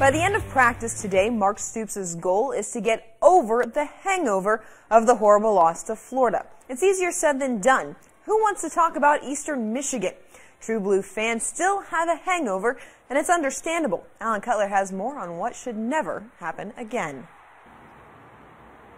By the end of practice today, Mark Stoops' goal is to get over the hangover of the horrible loss to Florida. It's easier said than done. Who wants to talk about Eastern Michigan? True Blue fans still have a hangover, and it's understandable. Alan Cutler has more on what should never happen again.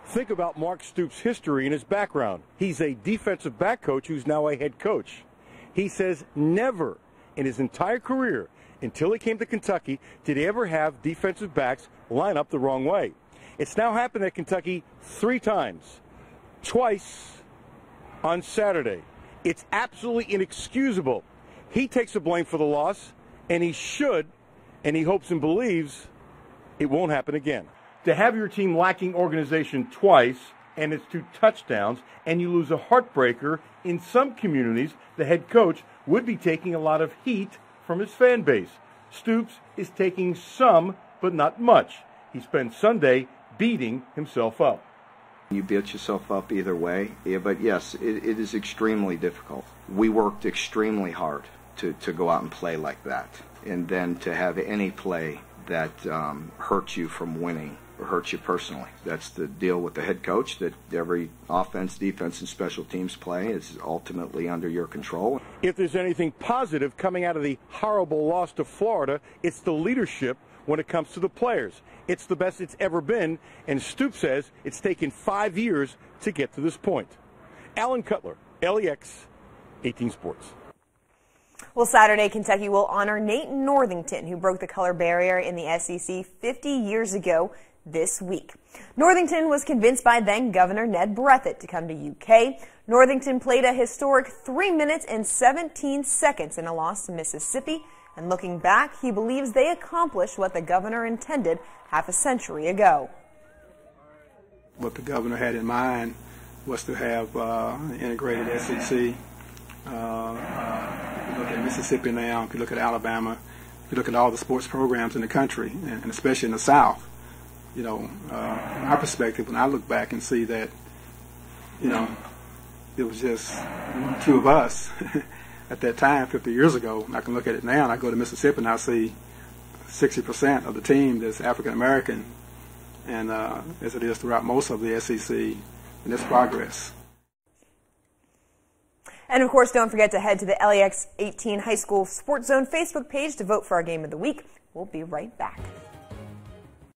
Think about Mark Stoops' history and his background. He's a defensive back coach who's now a head coach. He says never in his entire career, until he came to Kentucky, did he ever have defensive backs line up the wrong way. It's now happened at Kentucky 3 times, twice on Saturday. It's absolutely inexcusable. He takes the blame for the loss, and he should, and he hopes and believes it won't happen again. To have your team lacking organization twice, and it's 2 touchdowns, and you lose a heartbreaker, in some communities, the head coach would be taking a lot of heat from his fan base. Stoops is taking some, but not much. He spent Sunday beating himself up. You beat yourself up either way, yeah, but yes, it is extremely difficult. We worked extremely hard to go out and play like that, and then to have any play that hurts you from winning or hurts you personally. That's the deal with the head coach, that every offense, defense, and special teams play is ultimately under your control. If there's anything positive coming out of the horrible loss to Florida, it's the leadership when it comes to the players. It's the best it's ever been, and Stoops says it's taken 5 years to get to this point. Alan Cutler, LEX, 18 Sports. Well, Saturday, Kentucky will honor Nate Northington, who broke the color barrier in the SEC 50 years ago this week. Northington was convinced by then-Governor Ned Breathitt to come to UK. Northington played a historic 3 minutes and 17 seconds in a loss to Mississippi, and looking back, he believes they accomplished what the governor intended half a century ago. What the governor had in mind was to have an integrated SEC. If you look at Mississippi now, if you look at Alabama, if you look at all the sports programs in the country, and especially in the South, you know, from our perspective, when I look back and see that, you know, it was just 2 of us at that time, 50 years ago. I can look at it now, and I go to Mississippi and I see 60% of the team that's African American, and as it is throughout most of the SEC, and it's progress. And of course, don't forget to head to the LEX 18 High School Sports Zone Facebook page to vote for our Game of the Week. We'll be right back.